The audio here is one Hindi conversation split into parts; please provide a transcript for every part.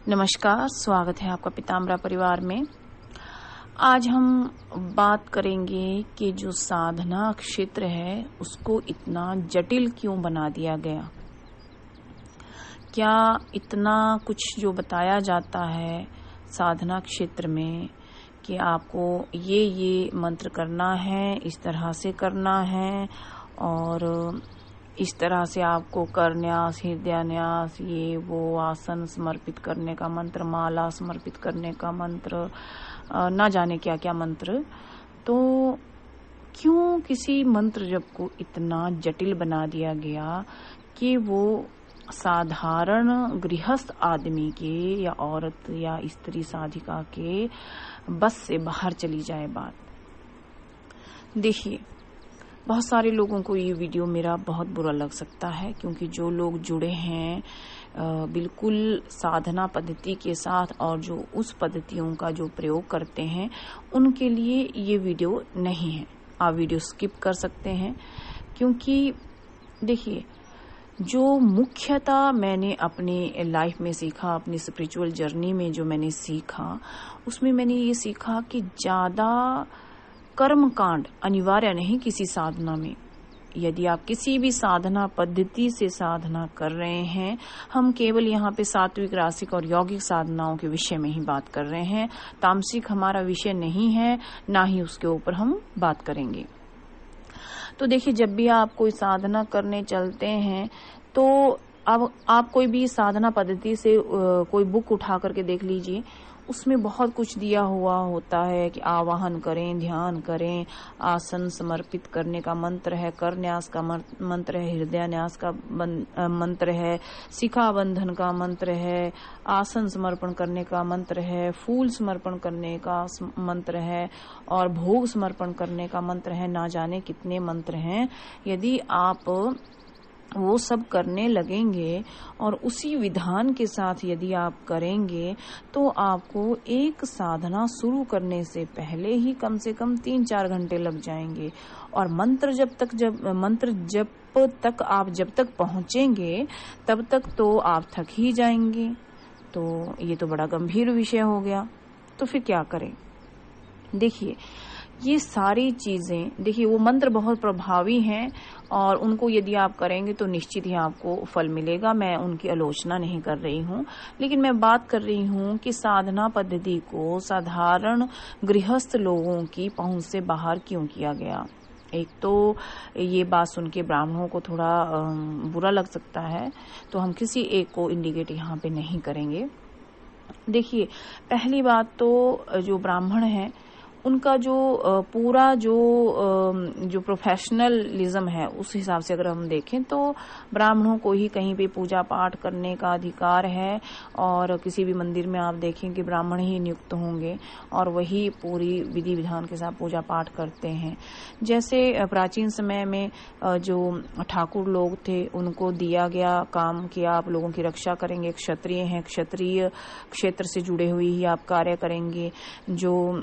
नमस्कार, स्वागत है आपका पीताम्बरा परिवार में। आज हम बात करेंगे कि जो साधना क्षेत्र है उसको इतना जटिल क्यों बना दिया गया। क्या इतना कुछ जो बताया जाता है साधना क्षेत्र में कि आपको ये मंत्र करना है, इस तरह से करना है और इस तरह से आपको करन्यास, हृदयान्यास, ये वो आसन समर्पित करने का मंत्र, माला समर्पित करने का मंत्र, ना जाने क्या क्या मंत्र। तो क्यों किसी मंत्र जप को इतना जटिल बना दिया गया कि वो साधारण गृहस्थ आदमी के या औरत या स्त्री साधिका के बस से बाहर चली जाए बात। देखिए, बहुत सारे लोगों को ये वीडियो मेरा बहुत बुरा लग सकता है, क्योंकि जो लोग जुड़े हैं बिल्कुल साधना पद्धति के साथ और जो उस पद्धतियों का जो प्रयोग करते हैं उनके लिए ये वीडियो नहीं है। आप वीडियो स्किप कर सकते हैं, क्योंकि देखिए, जो मुख्यतः मैंने अपने लाइफ में सीखा, अपनी स्पिरिचुअल जर्नी में जो मैंने सीखा, उसमें मैंने ये सीखा कि ज्यादा कर्म कांड अनिवार्य नहीं किसी साधना में। यदि आप किसी भी साधना पद्धति से साधना कर रहे हैं, हम केवल यहाँ पे सात्विक, रासिक और यौगिक साधनाओं के विषय में ही बात कर रहे हैं। तामसिक हमारा विषय नहीं है, ना ही उसके ऊपर हम बात करेंगे। तो देखिए, जब भी आप कोई साधना करने चलते हैं तो अब आप कोई भी साधना पद्धति से कोई बुक उठा करके देख लीजिए, उसमें बहुत कुछ दिया हुआ होता है कि आवाहन करें, ध्यान करें, आसन समर्पित करने का मंत्र है, करन्यास का मंत्र है, हृदयान्यास का मंत्र है, शिखा बंधन का मंत्र है, आसन समर्पण करने का मंत्र है, फूल समर्पण करने का मंत्र है और भोग समर्पण करने का मंत्र है। ना जाने कितने मंत्र हैं। यदि आप वो सब करने लगेंगे और उसी विधान के साथ यदि आप करेंगे तो आपको एक साधना शुरू करने से पहले ही कम से कम 3-4 घंटे लग जाएंगे। और मंत्र जब तक पहुंचेंगे तब तक तो आप थक ही जाएंगे। तो ये तो बड़ा गंभीर विषय हो गया। तो फिर क्या करें? देखिए, ये सारी चीजें, देखिए, वो मंत्र बहुत प्रभावी हैं और उनको यदि आप करेंगे तो निश्चित ही आपको फल मिलेगा। मैं उनकी आलोचना नहीं कर रही हूँ, लेकिन मैं बात कर रही हूँ कि साधना पद्धति को साधारण गृहस्थ लोगों की पहुंच से बाहर क्यों किया गया। एक तो ये बात सुन के ब्राह्मणों को थोड़ा बुरा लग सकता है, तो हम किसी एक को इंडिकेट यहाँ पे नहीं करेंगे। देखिए, पहली बात तो जो ब्राह्मण है उनका जो पूरा जो प्रोफेशनलिज्म है, उस हिसाब से अगर हम देखें तो ब्राह्मणों को ही कहीं पे पूजा पाठ करने का अधिकार है। और किसी भी मंदिर में आप देखें कि ब्राह्मण ही नियुक्त होंगे और वही पूरी विधि विधान के साथ पूजा पाठ करते हैं। जैसे प्राचीन समय में जो ठाकुर लोग थे उनको दिया गया काम कि आप लोगों की रक्षा करेंगे। क्षत्रिय हैं, क्षत्रिय क्षेत्र से जुड़े हुए ही आप कार्य करेंगे। जो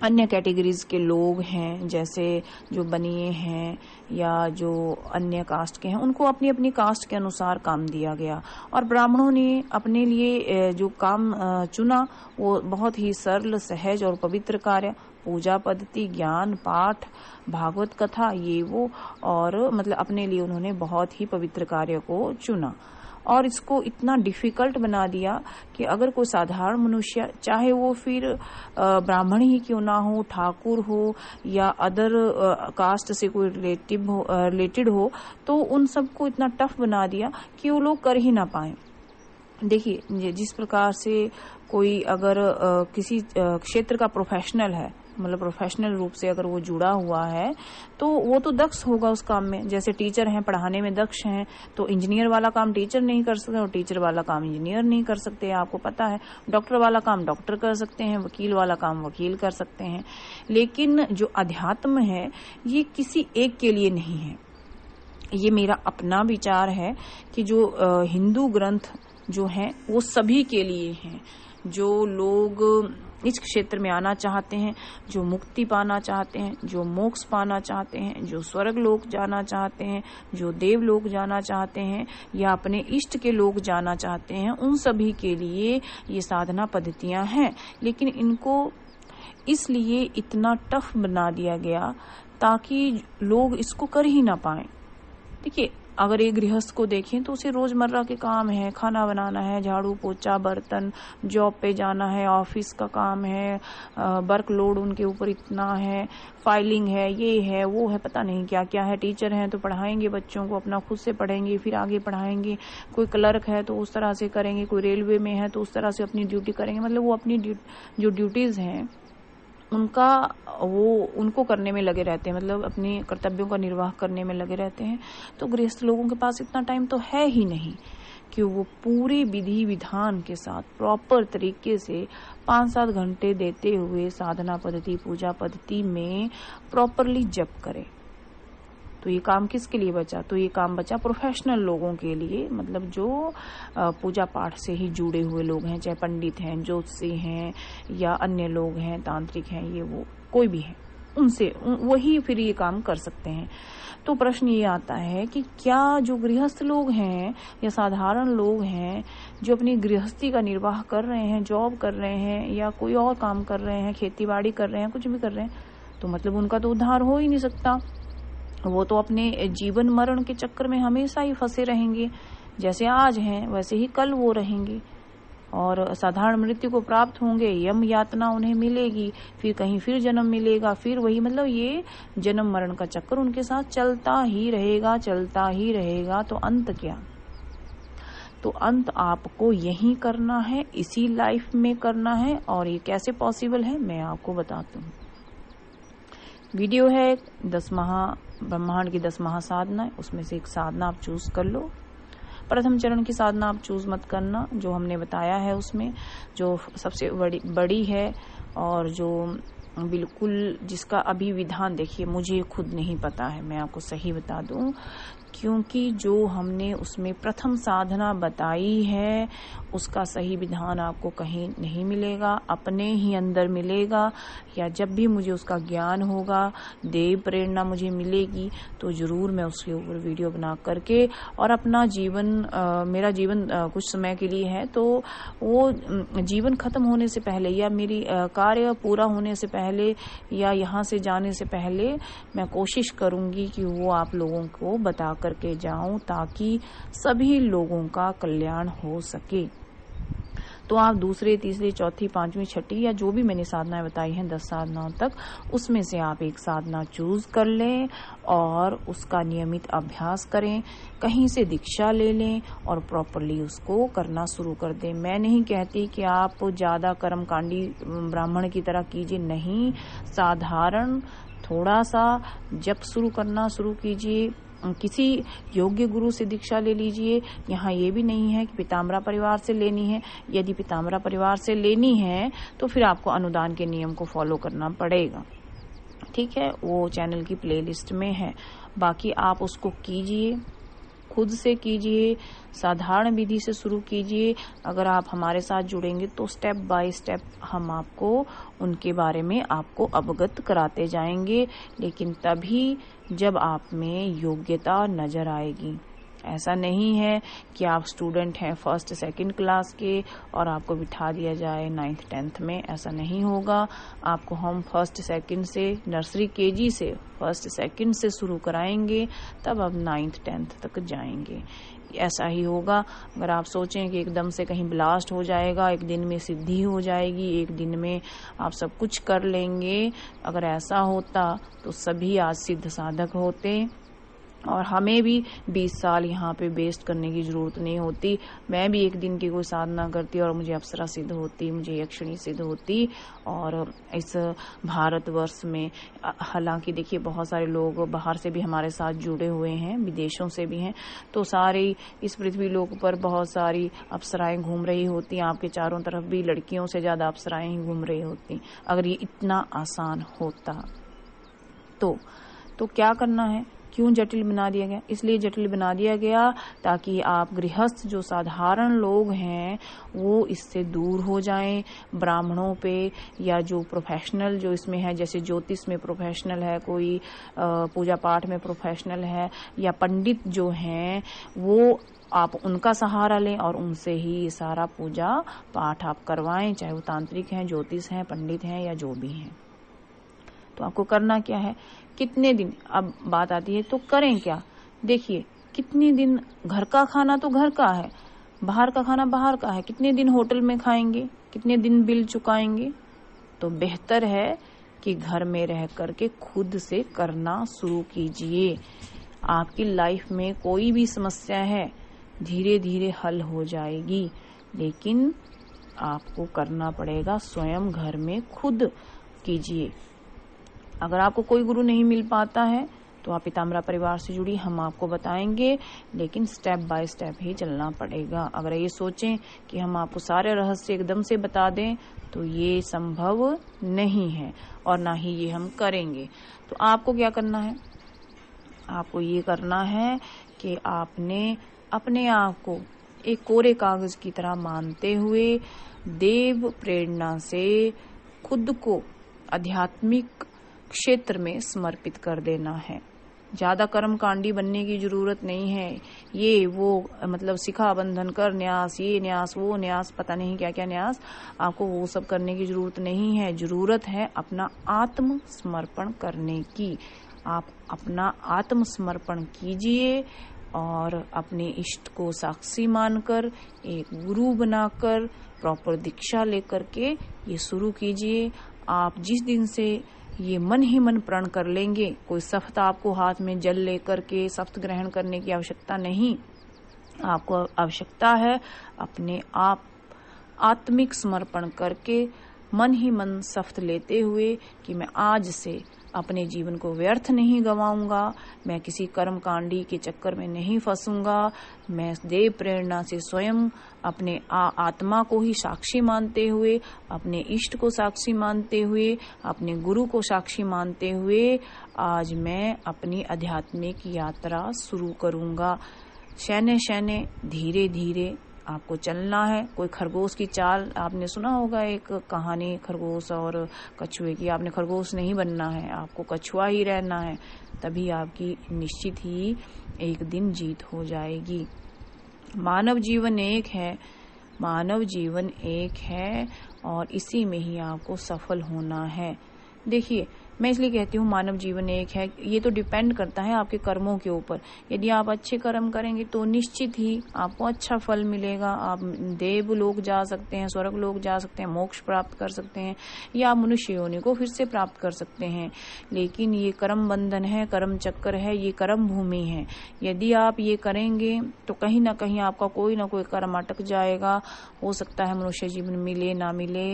अन्य कैटेगरीज के लोग हैं, जैसे जो बनिए हैं या जो अन्य कास्ट के हैं, उनको अपनी अपनी कास्ट के अनुसार काम दिया गया। और ब्राह्मणों ने अपने लिए जो काम चुना वो बहुत ही सरल, सहज और पवित्र कार्य, पूजा पद्धति, ज्ञान, पाठ, भागवत कथा, ये वो, और मतलब अपने लिए उन्होंने बहुत ही पवित्र कार्य को चुना। और इसको इतना डिफिकल्ट बना दिया कि अगर कोई साधारण मनुष्य, चाहे वो फिर ब्राह्मण ही क्यों ना हो, ठाकुर हो या अदर कास्ट से कोई रिलेटेड हो, तो उन सबको इतना टफ बना दिया कि वो लोग कर ही ना पाए। देखिए, जिस प्रकार से कोई अगर किसी क्षेत्र का प्रोफेशनल है, मतलब प्रोफेशनल रूप से अगर वो जुड़ा हुआ है, तो वो तो दक्ष होगा उस काम में। जैसे टीचर हैं, पढ़ाने में दक्ष हैं, तो इंजीनियर वाला काम टीचर नहीं कर सकते और टीचर वाला काम इंजीनियर नहीं कर सकते, आपको पता है। डॉक्टर वाला काम डॉक्टर कर सकते हैं, वकील वाला काम वकील कर सकते हैं। लेकिन जो अध्यात्म है ये किसी एक के लिए नहीं है। ये मेरा अपना विचार है कि जो हिंदू ग्रंथ जो हैं वो सभी के लिए हैं। जो लोग इस क्षेत्र में आना चाहते हैं, जो मुक्ति पाना चाहते हैं, जो मोक्ष पाना चाहते हैं, जो स्वर्ग लोक जाना चाहते हैं, जो देव लोक जाना चाहते हैं या अपने इष्ट के लोक जाना चाहते हैं, उन सभी के लिए ये साधना पद्धतियां हैं। लेकिन इनको इसलिए इतना टफ बना दिया गया ताकि लोग इसको कर ही ना पाए। देखिए, अगर एक गृहस्थ को देखें तो उसे रोजमर्रा के काम है, खाना बनाना है, झाड़ू पोछा बर्तन, जॉब पे जाना है, ऑफिस का काम है, वर्कलोड उनके ऊपर इतना है, फाइलिंग है, ये है वो है, पता नहीं क्या क्या है। टीचर हैं तो पढ़ाएंगे बच्चों को, अपना खुद से पढ़ेंगे फिर आगे पढ़ाएंगे। कोई क्लर्क है तो उस तरह से करेंगे, कोई रेलवे में है तो उस तरह से अपनी ड्यूटी करेंगे। मतलब वो अपनी जो ड्यूटीज हैं उनको करने में लगे रहते हैं, मतलब अपने कर्तव्यों का निर्वाह करने में लगे रहते हैं। तो गृहस्थ लोगों के पास इतना टाइम तो है ही नहीं कि वो पूरे विधि विधान के साथ प्रॉपर तरीके से 5-7 घंटे देते हुए साधना पद्धति, पूजा पद्धति में प्रॉपरली जप करें। तो ये काम किसके लिए बचा? तो ये काम बचा प्रोफेशनल लोगों के लिए, मतलब जो पूजा पाठ से ही जुड़े हुए लोग हैं, चाहे पंडित हैं, ज्योतिषी हैं या अन्य लोग हैं, तांत्रिक हैं, ये वो कोई भी है, उनसे वही फिर ये काम कर सकते हैं। तो प्रश्न ये आता है कि क्या जो गृहस्थ लोग हैं या साधारण लोग हैं जो अपनी गृहस्थी का निर्वाह कर रहे हैं, जॉब कर रहे हैं या कोई और काम कर रहे हैं, खेती बाड़ी कर रहे हैं, कुछ भी कर रहे हैं, तो मतलब उनका तो उद्धार हो ही नहीं सकता। वो तो अपने जीवन मरण के चक्कर में हमेशा ही फंसे रहेंगे। जैसे आज हैं वैसे ही कल वो रहेंगे और साधारण मृत्यु को प्राप्त होंगे, यम यातना उन्हें मिलेगी, फिर कहीं फिर जन्म मिलेगा, फिर वही, मतलब ये जन्म मरण का चक्कर उनके साथ चलता ही रहेगा, चलता ही रहेगा। तो अंत क्या? तो अंत आपको यही करना है, इसी लाइफ में करना है। और ये कैसे पॉसिबल है मैं आपको बताती हूँ। वीडियो है 10 ब्रह्मांड की 10 महासाधना, उसमें से एक साधना आप चूज कर लो। प्रथम चरण की साधना आप चूज मत करना, जो हमने बताया है उसमें जो सबसे बड़ी है और जो बिल्कुल जिसका अभी विधान देखिए मुझे खुद नहीं पता है, मैं आपको सही बता दूं, क्योंकि जो हमने उसमें प्रथम साधना बताई है उसका सही विधान आपको कहीं नहीं मिलेगा, अपने ही अंदर मिलेगा। या जब भी मुझे उसका ज्ञान होगा, देव प्रेरणा मुझे मिलेगी, तो जरूर मैं उसके ऊपर वीडियो बना करके और अपना जीवन मेरा जीवन कुछ समय के लिए है, तो वो जीवन खत्म होने से पहले या मेरी कार्य पूरा होने से पहले या यहाँ से जाने से पहले मैं कोशिश करूंगी कि वो आप लोगों को बता करके जाऊं ताकि सभी लोगों का कल्याण हो सके। तो आप दूसरे, तीसरे, चौथी, पांचवी, छठी या जो भी मैंने साधनाएं बताई हैं 10 साधनाओं तक, उसमें से आप एक साधना चूज कर लें और उसका नियमित अभ्यास करें, कहीं से दीक्षा ले लें और प्रॉपरली उसको करना शुरू कर दें। मैं नहीं कहती कि आप ज्यादा कर्मकांडी ब्राह्मण की तरह कीजिए, नहीं, साधारण थोड़ा सा जप करना शुरू कीजिए, किसी योग्य गुरु से दीक्षा ले लीजिए। यहाँ ये भी नहीं है कि पीताम्बरा परिवार से लेनी है, यदि पीताम्बरा परिवार से लेनी है तो फिर आपको अनुदान के नियम को फॉलो करना पड़ेगा, ठीक है, वो चैनल की प्लेलिस्ट में है। बाकी आप उसको कीजिए, खुद से कीजिए, साधारण विधि से शुरू कीजिए। अगर आप हमारे साथ जुड़ेंगे तो स्टेप बाय स्टेप हम आपको उनके बारे में आपको अवगत कराते जाएंगे, लेकिन तभी जब आप में योग्यता नजर आएगी। ऐसा नहीं है कि आप स्टूडेंट हैं 1st 2nd क्लास के और आपको बिठा दिया जाए 9th 10th में, ऐसा नहीं होगा। आपको हम 1st 2nd से, नर्सरी केजी से 1st 2nd से शुरू कराएंगे, तब आप 9th 10th तक जाएंगे। ऐसा ही होगा। अगर आप सोचें कि एकदम से कहीं ब्लास्ट हो जाएगा, एक दिन में सिद्धि हो जाएगी, एक दिन में आप सब कुछ कर लेंगे, अगर ऐसा होता तो सभी आज सिद्ध साधक होते और हमें भी 20 साल यहाँ पे वेस्ट करने की जरूरत नहीं होती। मैं भी एक दिन की कोई साधना करती और मुझे अप्सरा सिद्ध होती, मुझे यक्षिणी सिद्ध होती। और इस भारतवर्ष में हालांकि देखिए बहुत सारे लोग बाहर से भी हमारे साथ जुड़े हुए हैं, विदेशों से भी हैं, तो सारे इस पृथ्वी लोक पर बहुत सारी अप्सराएं घूम रही होती, आपके चारों तरफ भी लड़कियों से ज्यादा अप्सराएं ही घूम रही होती। अगर ये इतना आसान होता तो क्या करना है क्यों जटिल बना दिया गया? इसलिए जटिल बना दिया गया ताकि आप गृहस्थ जो साधारण लोग हैं वो इससे दूर हो जाएं। ब्राह्मणों पे या जो प्रोफेशनल जो इसमें है, जैसे ज्योतिष में प्रोफेशनल है, कोई पूजा पाठ में प्रोफेशनल है, या पंडित जो हैं वो आप उनका सहारा लें और उनसे ही ये सारा पूजा पाठ आप करवाएं, चाहे वो तांत्रिक हैं, ज्योतिष हैं, पंडित हैं या जो भी हैं। तो आपको करना क्या है, कितने दिन, अब बात आती है तो करें क्या। देखिए, कितने दिन, घर का खाना तो घर का है, बाहर का खाना बाहर का है, कितने दिन होटल में खाएंगे, कितने दिन बिल चुकाएंगे। तो बेहतर है कि घर में रह करके खुद से करना शुरू कीजिए। आपकी लाइफ में कोई भी समस्या है धीरे धीरे हल हो जाएगी, लेकिन आपको करना पड़ेगा स्वयं, घर में खुद कीजिए। अगर आपको कोई गुरु नहीं मिल पाता है तो आप पीताम्बरा परिवार से जुड़ी, हम आपको बताएंगे, लेकिन स्टेप बाय स्टेप ही चलना पड़ेगा। अगर ये सोचें कि हम आपको सारे रहस्य एकदम से बता दें तो ये संभव नहीं है और ना ही ये हम करेंगे। तो आपको क्या करना है, आपको ये करना है कि आपने अपने आप को एक कोरे कागज की तरह मानते हुए देव प्रेरणा से खुद को आध्यात्मिक क्षेत्र में समर्पित कर देना है। ज्यादा कर्मकांडी बनने की जरूरत नहीं है, ये वो मतलब शिखा बंधन कर न्यास, ये न्यास वो न्यास, पता नहीं क्या क्या न्यास, आपको वो सब करने की जरूरत नहीं है। जरूरत है अपना आत्म समर्पण करने की। आप अपना आत्म समर्पण कीजिए और अपने इष्ट को साक्षी मानकर, एक गुरु बनाकर, प्रॉपर दीक्षा लेकर के ये शुरू कीजिए। आप जिस दिन से ये मन ही मन प्रण कर लेंगे, कोई शपथ आपको हाथ में जल लेकर के शपथ ग्रहण करने की आवश्यकता नहीं। आपको आवश्यकता है अपने आप आत्मिक समर्पण करके मन ही मन शपथ लेते हुए कि मैं आज से अपने जीवन को व्यर्थ नहीं गवाऊंगा, मैं किसी कर्मकांडी के चक्कर में नहीं फंसूंगा, मैं देव प्रेरणा से स्वयं अपने आत्मा को ही साक्षी मानते हुए, अपने इष्ट को साक्षी मानते हुए, अपने गुरु को साक्षी मानते हुए आज मैं अपनी आध्यात्मिक यात्रा शुरू करूंगा। शैने शैने धीरे धीरे आपको चलना है। कोई खरगोश की चाल, आपने सुना होगा एक कहानी खरगोश और कछुए की, आपने खरगोश नहीं बनना है, आपको कछुआ ही रहना है, तभी आपकी निश्चित ही एक दिन जीत हो जाएगी। मानव जीवन एक है, मानव जीवन एक है और इसी में ही आपको सफल होना है। देखिए, मैं इसलिए कहती हूँ मानव जीवन एक है, ये तो डिपेंड करता है आपके कर्मों के ऊपर। यदि आप अच्छे कर्म करेंगे तो निश्चित ही आपको अच्छा फल मिलेगा। आप देव लोग जा सकते हैं, स्वर्ग लोग जा सकते हैं, मोक्ष प्राप्त कर सकते हैं, या आप मनुष्य योनि को फिर से प्राप्त कर सकते हैं। लेकिन ये कर्म बंधन है, कर्म चक्कर है, ये कर्म भूमि है। यदि आप ये करेंगे तो कहीं ना कहीं आपका कोई ना कोई कर्म अटक जाएगा। हो सकता है मनुष्य जीवन मिले ना मिले,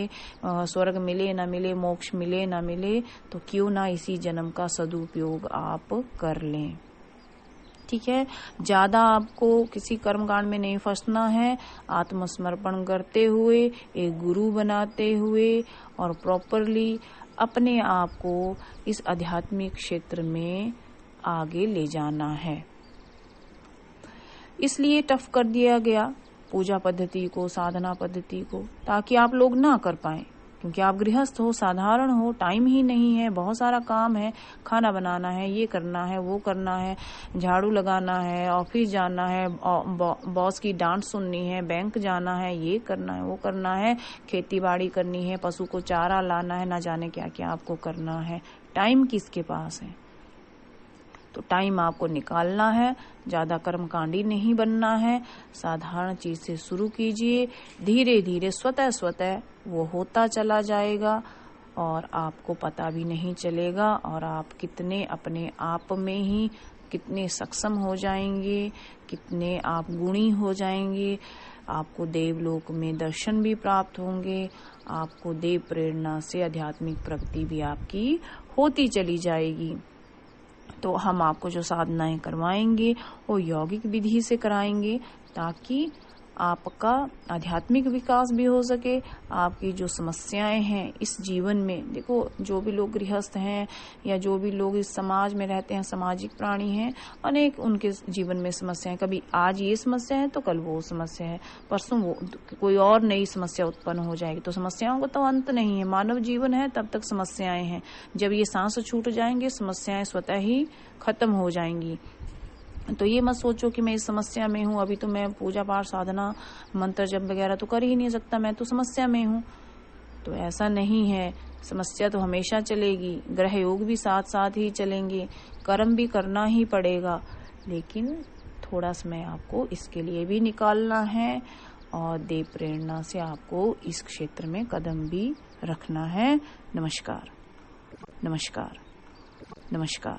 स्वर्ग मिले ना मिले, मोक्ष मिले ना मिले, तो क्यों ना इसी जन्म का सदुपयोग आप कर लें। ठीक है, ज्यादा आपको किसी कर्मकांड में नहीं फंसना है। आत्मसमर्पण करते हुए, एक गुरु बनाते हुए और प्रॉपरली अपने आप को इस आध्यात्मिक क्षेत्र में आगे ले जाना है। इसलिए टफ कर दिया गया पूजा पद्धति को, साधना पद्धति को, ताकि आप लोग ना कर पाए, क्योंकि आप गृहस्थ हो, साधारण हो, टाइम ही नहीं है, बहुत सारा काम है, खाना बनाना है, ये करना है, वो करना है, झाड़ू लगाना है, ऑफिस जाना है, बॉस की डांट सुननी है, बैंक जाना है, ये करना है, वो करना है, खेती बाड़ी करनी है, पशु को चारा लाना है, ना जाने क्या क्या आपको करना है। टाइम किसके पास है? तो टाइम आपको निकालना है, ज्यादा कर्मकांडी नहीं बनना है। साधारण चीज से शुरू कीजिए, धीरे धीरे स्वतः वो होता चला जाएगा और आपको पता भी नहीं चलेगा, और आप कितने अपने आप में ही कितने सक्षम हो जाएंगे, कितने आप गुणी हो जाएंगे। आपको देवलोक में दर्शन भी प्राप्त होंगे, आपको देव प्रेरणा से आध्यात्मिक प्रगति भी आपकी होती चली जाएगी। तो हम आपको जो साधनाएं करवाएंगे वो यौगिक विधि से कराएंगे, ताकि आपका आध्यात्मिक विकास भी हो सके, आपकी जो समस्याएं हैं इस जीवन में, देखो जो भी लोग गृहस्थ हैं या जो भी लोग इस समाज में रहते हैं, सामाजिक प्राणी हैं, अनेक उनके जीवन में समस्याएं, कभी आज ये समस्या है तो कल वो समस्या है, परसों वो कोई और नई समस्या उत्पन्न हो जाएगी। तो समस्याओं का तो अंत नहीं है, मानव जीवन है तब तक समस्याएं हैं। जब ये सांस छूट जाएंगे समस्याएं स्वतः ही खत्म हो जाएंगी। तो ये मत सोचो कि मैं इस समस्या में हूँ, अभी तो मैं पूजा पाठ साधना मंत्र जप वगैरह तो कर ही नहीं सकता, मैं तो समस्या में हूँ। तो ऐसा नहीं है, समस्या तो हमेशा चलेगी, ग्रह योग भी साथ साथ ही चलेंगे, कर्म भी करना ही पड़ेगा, लेकिन थोड़ा समय आपको इसके लिए भी निकालना है और देव प्रेरणा से आपको इस क्षेत्र में कदम भी रखना है। नमस्कार, नमस्कार, नमस्कार।